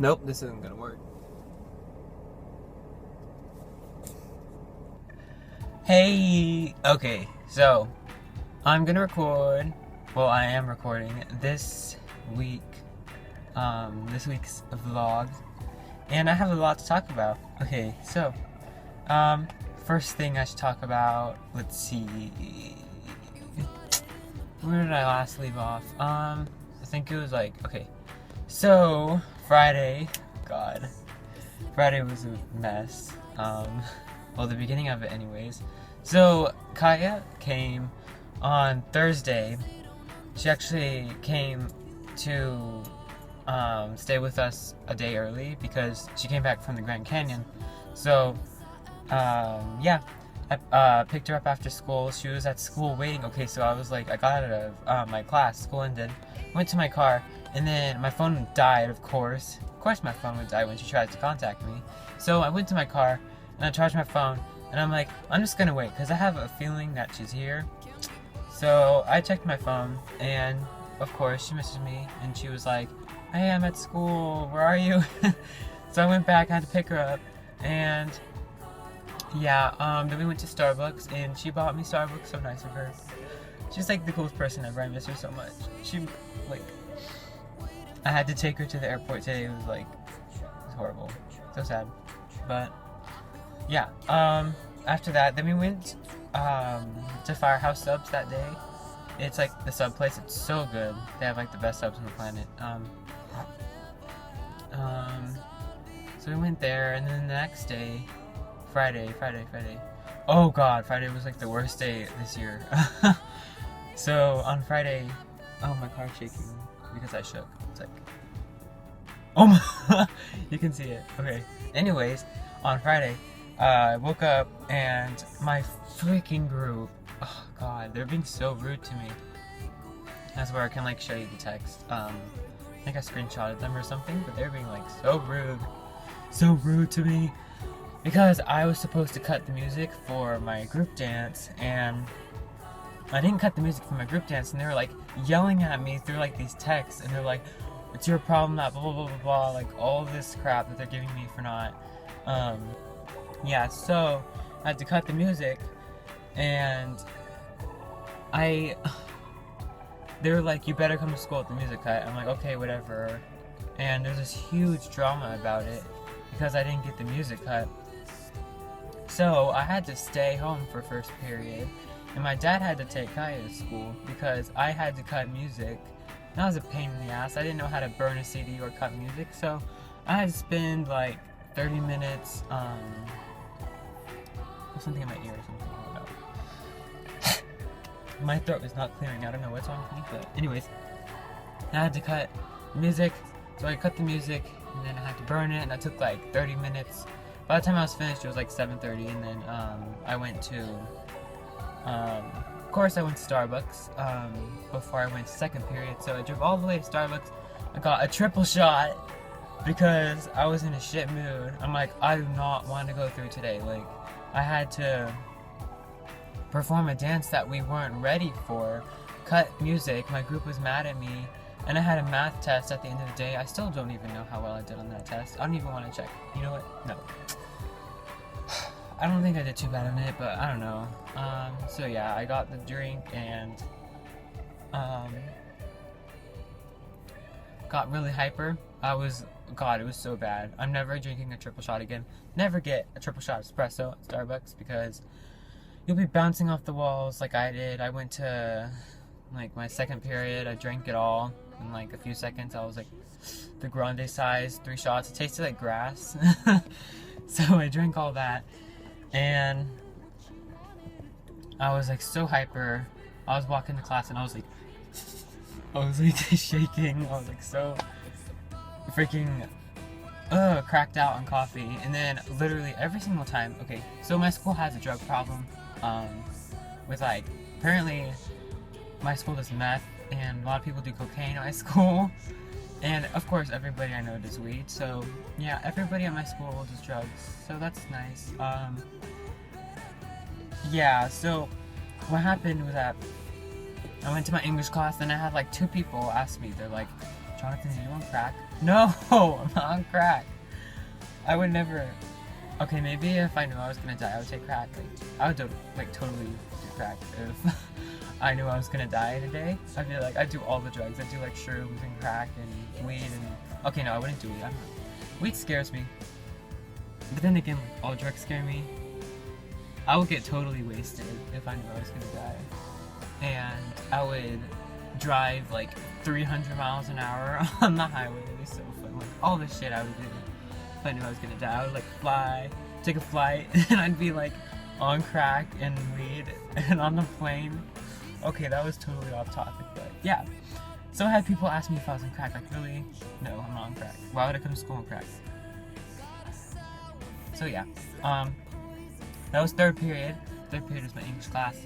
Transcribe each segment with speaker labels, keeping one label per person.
Speaker 1: Nope, this isn't gonna work. Hey! Okay, so I'm gonna record. Well, I am recording this week. This week's vlog, and I have a lot to talk about. Okay, so first thing I should talk about. Let's see. Where did I last leave off? I think it was like okay. So Friday, God, Friday was a mess. Well, the beginning of it, anyways. So Kaya came on Thursday. She actually came to stay with us a day early because she came back from the Grand Canyon. So yeah, I picked her up after school. She was at school waiting. Okay, so I was like, I got out of my class. School ended. Went to my car, and then my phone died. Of course, my phone would die when she tried to contact me. So I went to my car and I charged my phone, and I'm like, I'm just gonna wait because I have a feeling that she's here. So I checked my phone, and of course she messaged me, and she was like, hey, I'm at school, where are you? So I went back, I had to pick her up, and yeah, then we went to Starbucks, and she bought me Starbucks. So nice of her. She's like the coolest person ever. I miss her so much. She, like, I had to take her to the airport today. It was horrible. So sad. But yeah, after that, then we went to Firehouse Subs that day. It's like the sub place. It's so good. They have like the best subs on the planet. So we went there, and then the next day, Friday. Oh God, Friday was like the worst day this year. So on Friday, oh, my car's shaking because I shook. It's like, oh my, you can see it. Okay. Anyways, on Friday, I woke up and my freaking group, oh God, they're being so rude to me. That's where I can like show you the text. I think I screenshotted them or something, but they're being like so rude to me. Because I was supposed to cut the music for my group dance, and I didn't cut the music for my group dance, and they were like yelling at me through like these texts, and they're like, it's your problem that blah blah blah blah blah, like all this crap that they're giving me for not yeah, so I had to cut the music, and they were like, you better come to school with the music cut. I'm like, okay, whatever. And there's this huge drama about it because I didn't get the music cut. So I had to stay home for first period, and my dad had to take Kaya to school because I had to cut music. That was a pain in the ass. I didn't know how to burn a CD or cut music, so I had to spend like 30 minutes, there's something in my ear or something, I don't know. My throat is not clearing, I don't know what's wrong with me, but anyways, I had to cut music, so I cut the music, and then I had to burn it, and that took like 30 minutes. By the time I was finished, it was like 7:30, and then I went to, of course I went to Starbucks before I went to second period, so I drove all the way to Starbucks. I got a triple shot because I was in a shit mood. I'm like, I do not want to go through today. Like, I had to perform a dance that we weren't ready for, cut music, my group was mad at me, and I had a math test at the end of the day. I still don't even know how well I did on that test. I don't even want to check. You know what? No. I don't think I did too bad on it, but I don't know. So yeah, I got the drink and got really hyper. God, it was so bad. I'm never drinking a triple shot again. Never get a triple shot espresso at Starbucks because you'll be bouncing off the walls like I did. I went to like my second period, I drank it all in like a few seconds. I was like the grande size, 3 shots. It tasted like grass. So I drank all that, and I was like so hyper. I was walking to class and I was like shaking. I was like so freaking cracked out on coffee. And then literally every single time, okay, so my school has a drug problem with like, apparently my school does meth, and a lot of people do cocaine at my school, and of course everybody I know does weed. So yeah, everybody at my school does drugs, so that's nice. Yeah, so what happened was that I went to my English class, and I had like 2 people ask me, they're like, Jonathan, are you on crack? No, I'm not on crack. I would never. Okay, maybe if I knew I was gonna die, I would take crack. Like, I would totally do crack if I knew I was gonna die in a day. I feel like I'd do all the drugs. I'd do like shrooms and crack and weed and. Okay, no, I wouldn't do weed. Weed scares me. But then again, like, all drugs scare me. I would get totally wasted if I knew I was gonna die. And I would drive like 300 miles an hour on the highway. It'd be so fun. Like, all the shit I would do if I knew I was gonna die. I would like take a flight, and I'd be like on crack and weed and on the plane. Okay, that was totally off topic, but yeah. So I had people ask me if I was on crack. Like, really? No, I'm not on crack. Why would I come to school on crack? So yeah, that was third period. Third period was my English class.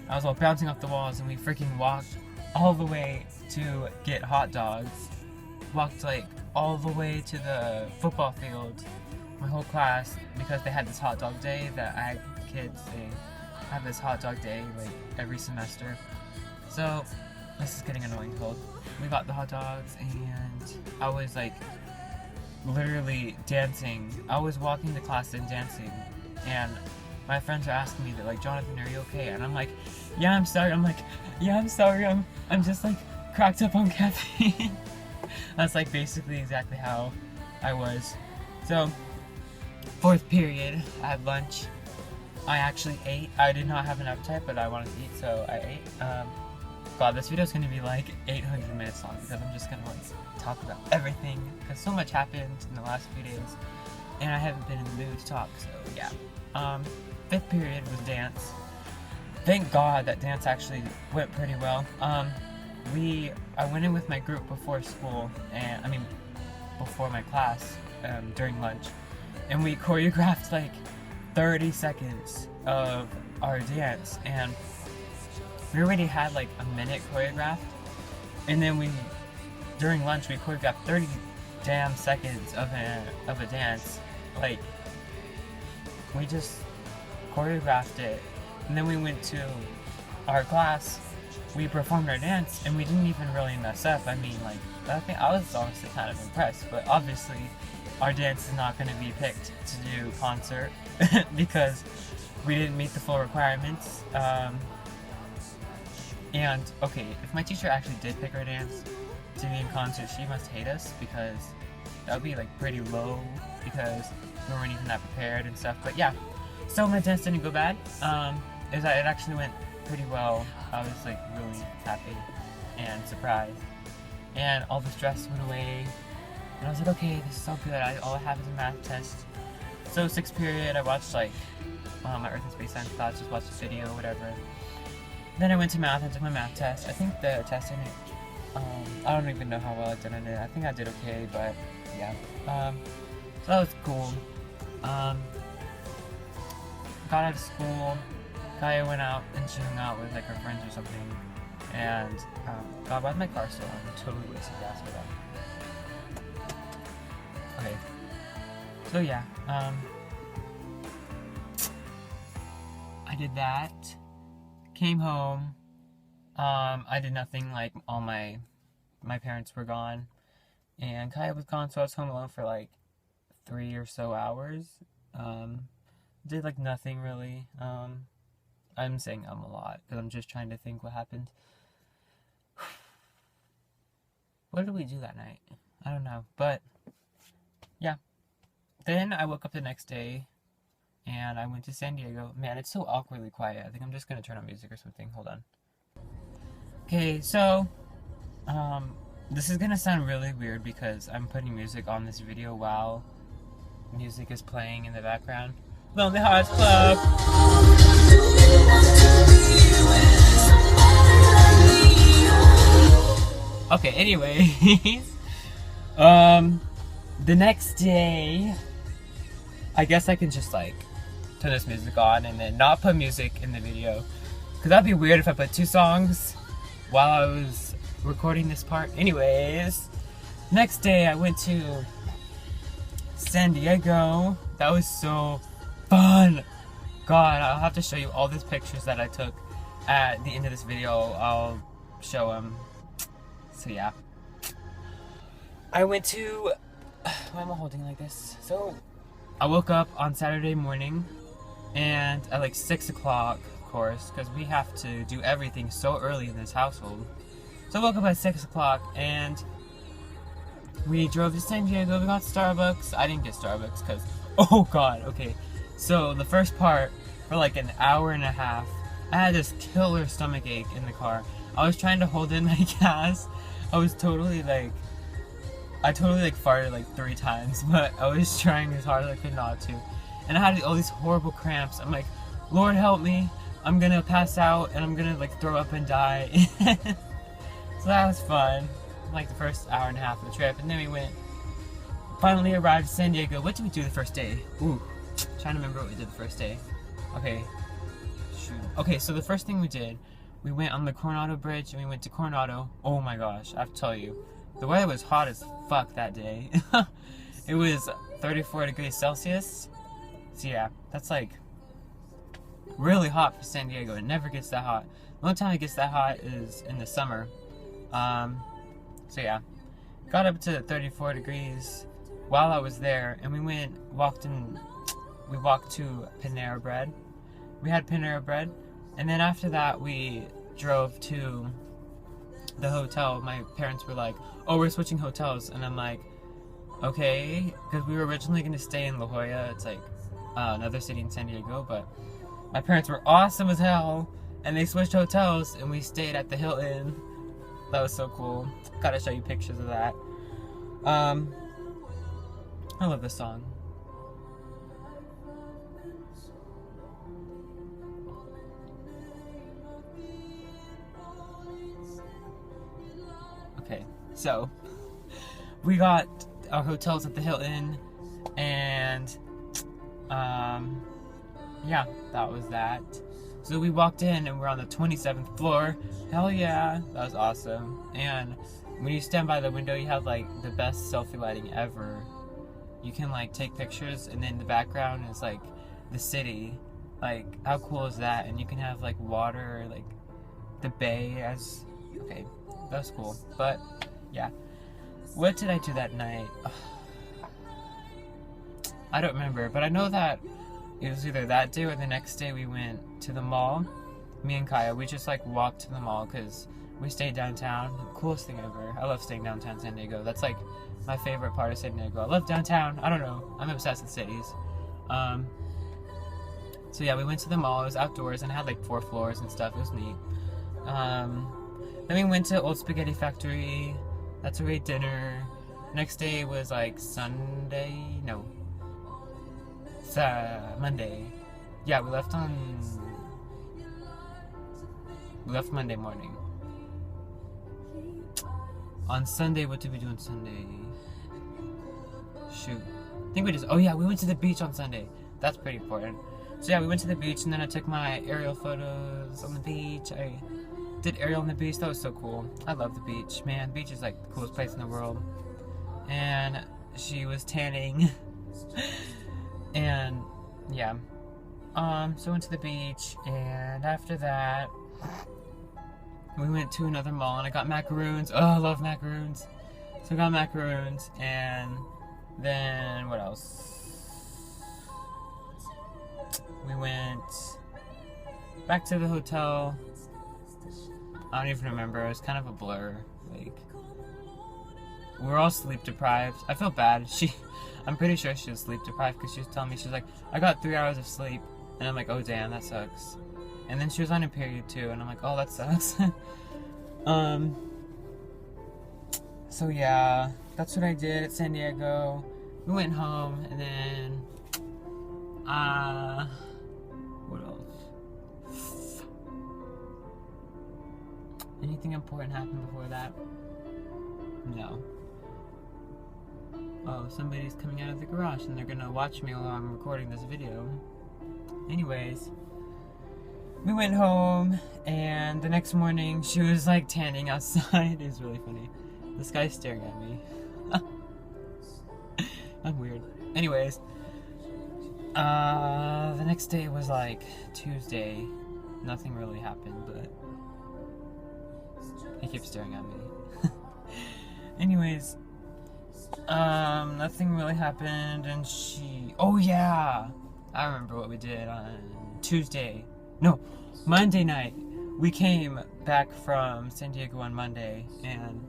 Speaker 1: I was all bouncing off the walls, and we freaking walked all the way to get hot dogs. Walked like all the way to the football field, my whole class, because they had this hot dog day that ag kids, they have this hot dog day like every semester. So this is getting annoying to hold. We got the hot dogs, and I was like literally dancing. I was walking to class and dancing, and my friends are asking me, they're like, Jonathan, are you okay? And I'm like, yeah, I'm sorry. I'm like, yeah, I'm sorry. I'm just like cracked up on caffeine. That's like basically exactly how I was. So, fourth period, I had lunch. I actually ate. I did not have an appetite, but I wanted to eat, so I ate. God, this video is going to be like 800 minutes long because I'm just going to like talk about everything because so much happened in the last few days, and I haven't been in the mood to talk. So yeah. Fifth period was dance. Thank God that dance actually went pretty well. I went in with my group before school, and before my class, during lunch, and we choreographed like 30 seconds of our dance, and we already had like a minute choreographed, and then during lunch we choreographed 30 damn seconds of a dance. Like, we just choreographed it, and then we went to our class, we performed our dance, and we didn't even really mess up. I mean, like, I was honestly kind of impressed, but obviously our dance is not going to be picked to do concert because we didn't meet the full requirements. And okay, if my teacher actually did pick our dance to be in concert, she must hate us because that would be like pretty low because we weren't even that prepared and stuff. But yeah, so my dance didn't go bad. It actually went pretty well. I was like really happy and surprised, and all the stress went away. And I was like, okay, this is so good. All I have is a math test. So sixth period, I watched like my Earth and Space Science class, just watched a video, whatever. Then I went to math and took my math test. I think the test in it, I don't even know how well I did in it. I think I did okay, but yeah. So that was cool. Got out of school. Kaya went out and she hung out with like her friends or something. And God, why is my car still on? I'm totally wasting gas for that. Okay. So yeah, I did that. Came home. I did nothing. Like, all my parents were gone, and Kaya was gone, so I was home alone for like 3 or so hours. Did like nothing really. I'm saying a lot because I'm just trying to think what happened. What did we do that night? I don't know, but yeah. Then I woke up the next day and I went to San Diego. Man, it's so awkwardly quiet. I think I'm just gonna turn on music or something. Hold on. Okay, so this is gonna sound really weird because I'm putting music on this video while music is playing in the background. Lonely Hearts Club. Okay, anyways, the next day, I guess I can just like turn this music on and then not put music in the video, because that'd be weird if I put 2 songs while I was recording this part. Anyways, next day I went to San Diego. That was so fun. God, I'll have to show you all these pictures that I took at the end of this video. I'll show them. So yeah. I went to. Why am I holding like this? So, I woke up on Saturday morning, and at like 6 o'clock, of course, because we have to do everything so early in this household. So I woke up at 6 o'clock, and we drove to San Diego. We got Starbucks. I didn't get Starbucks because, oh god, okay. So the first part, for like an hour and a half, I had this killer stomach ache in the car. I was trying to hold in my gas. I totally farted like 3 times, but I was trying as hard as I could not to. And I had all these horrible cramps. I'm like, Lord help me. I'm gonna pass out and I'm gonna like throw up and die. So that was fun. Like the first hour and a half of the trip. And then we finally arrived in San Diego. What did we do the first day? Ooh, trying to remember what we did the first day. Okay, shoot. Okay, so the first thing we did, we went on the Coronado Bridge and we went to Coronado. Oh my gosh, I have to tell you, the weather was hot as fuck that day. It was 34 degrees Celsius. So yeah, that's like really hot for San Diego. It never gets that hot. The only time it gets that hot is in the summer. So yeah, got up to 34 degrees while I was there, and we walked to Panera Bread. We had Panera Bread, and then after that we drove to the hotel. My parents were like, oh, we're switching hotels, and I'm like, okay, because we were originally going to stay in La Jolla. It's like another city in San Diego, but my parents were awesome as hell, and they switched hotels, and we stayed at the Hilton. That was so cool. Gotta show you pictures of that. I love this song. Okay, so we got our hotels at the Hilton, and yeah, that was that. So we walked in and we're on the 27th floor. Hell yeah, that was awesome. And when you stand by the window, you have like the best selfie lighting ever. You can like take pictures, and then the background is like the city. Like, how cool is that? And you can have like water, like the bay as, okay, that's cool. But yeah, what did I do that night? I don't remember, but I know that it was either that day or the next day we went to the mall. Me and Kaya, we just like walked to the mall because we stayed downtown. Coolest thing ever. I love staying downtown San Diego. That's like my favorite part of San Diego. I love downtown. I don't know. I'm obsessed with cities. So yeah, we went to the mall. It was outdoors and it had like 4 floors and stuff. It was neat. Then we went to Old Spaghetti Factory. That's where we ate dinner. Next day was like Sunday. No. Monday. Yeah, we left Monday morning. On Sunday, what did we do on Sunday? Shoot. I think we just, oh yeah, we went to the beach on Sunday. That's pretty important. So yeah, we went to the beach, and then I took my aerial photos on the beach. I did aerial on the beach. That was so cool. I love the beach. Man, the beach is like the coolest place in the world. And she was tanning. And yeah, so went to the beach, and after that we went to another mall and I got macaroons. Oh, I love macaroons. So I got macaroons, and then what else? We went back to the hotel. I don't even remember. It was kind of a blur. Like, we were all sleep deprived. I felt bad. I'm pretty sure she was sleep deprived because she was telling me, she was like, I got 3 hours of sleep. And I'm like, oh damn, that sucks. And then she was on a period too, and I'm like, oh, that sucks. So yeah, that's what I did at San Diego. We went home, and then, what else? Anything important happened before that? No. Oh, somebody's coming out of the garage and they're gonna watch me while I'm recording this video. Anyways, we went home, and the next morning she was like tanning outside. It was really funny. This guy's staring at me. I'm weird. Anyways, the next day was like Tuesday. Nothing really happened, but he kept staring at me. Anyways, Nothing really happened, and oh yeah, I remember what we did on Monday night. We came back from San Diego on Monday, and,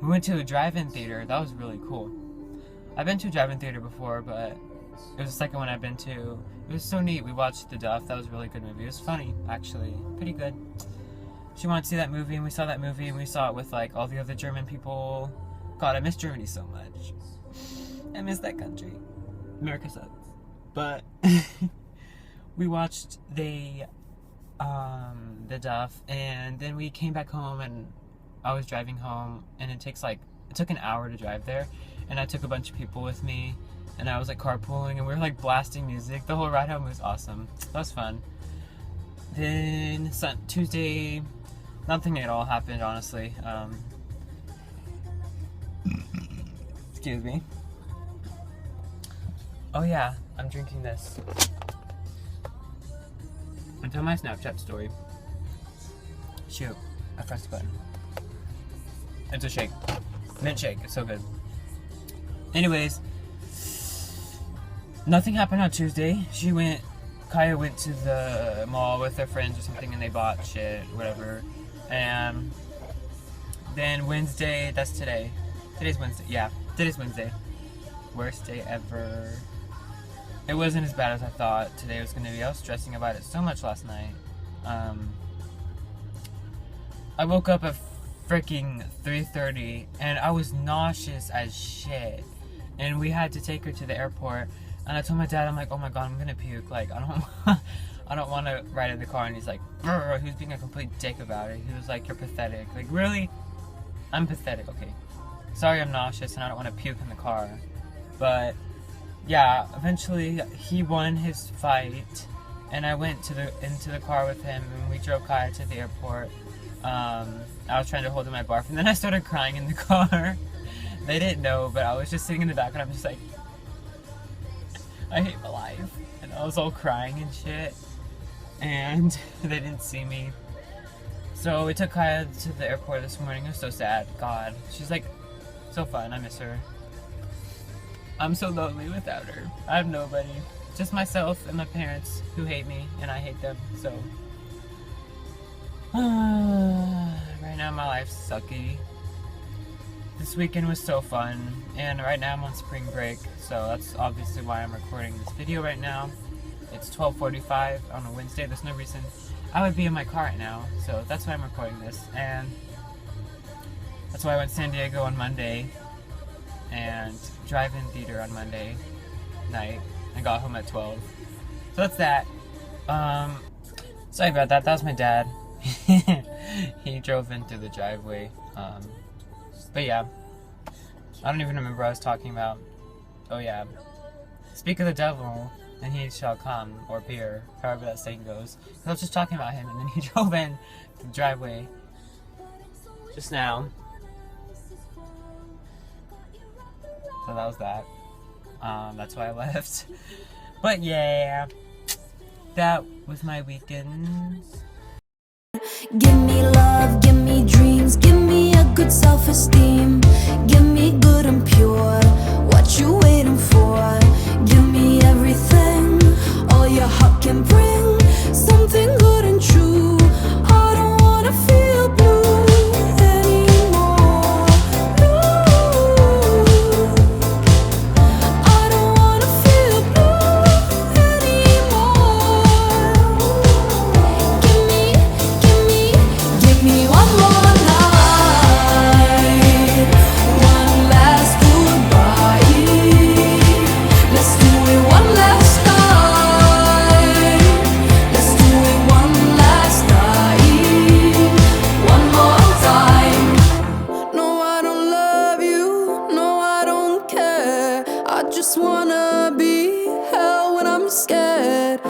Speaker 1: we went to a drive-in theater. That was really cool. I've been to a drive-in theater before, but it was the second one I've been to. It was so neat. We watched The Duff. That was a really good movie. It was funny, actually. Pretty good. She wanted to see that movie, and we saw that movie, and we saw it with, like, all the other German people. God, I miss Germany so much. I miss that country. America sucks. But we watched The Duff, and then we came back home, and I was driving home, and it took an hour to drive there, and I took a bunch of people with me, and I was, like, carpooling, and we were, like, blasting music. The whole ride home was awesome. That was fun. Then Tuesday, nothing at all happened, honestly. Excuse me. Oh yeah, I'm drinking this. It's on my Snapchat story. Shoot, I pressed the button. It's a shake. Mint shake, it's so good. Anyways, nothing happened on Tuesday. Kaya went to the mall with her friends or something, and they bought shit, whatever. And then Wednesday, that's today. Today's Wednesday. Yeah, today's Wednesday. Worst day ever. It wasn't as bad as I thought today was going to be. I was stressing about it so much last night. I woke up at freaking 3:30, and I was nauseous as shit. And we had to take her to the airport. And I told my dad, I'm like, oh my god, I'm gonna puke. Like, I don't want to ride in the car. And he's like, brr. He was being a complete dick about it. He was like, you're pathetic. Like, really? I'm pathetic. Okay. Sorry, I'm nauseous and I don't want to puke in the car. But yeah, eventually he won his fight, and I went into the car with him, and we drove Kaya to the airport. I was trying to hold in my barf, and then I started crying in the car. They didn't know, but I was just sitting in the back, and I'm just like, I hate my life. And I was all crying and shit, and they didn't see me. So we took Kaya to the airport this morning. It was so sad. God, she's like so fun. I miss her. I'm so lonely without her. I have nobody. Just myself and my parents who hate me, and I hate them. So right now my life's sucky. This weekend was so fun, and right now I'm on spring break, so that's obviously why I'm recording this video right now. It's 12:45 on a Wednesday. There's no reason I would be in my car right now, so that's why I'm recording this. And that's why I went to San Diego on Monday and drive-in theater on Monday night. I got home at 12. So that's that. Sorry about that. That was my dad. He drove in through the driveway. But yeah, I don't even remember what I was talking about. Oh yeah. Speak of the devil, and he shall come, or appear, however that saying goes. I was just talking about him, and then he drove in the driveway just now. So that was that. That's why I left. But yeah, that was my weekend.
Speaker 2: Give me love, give me dreams, give me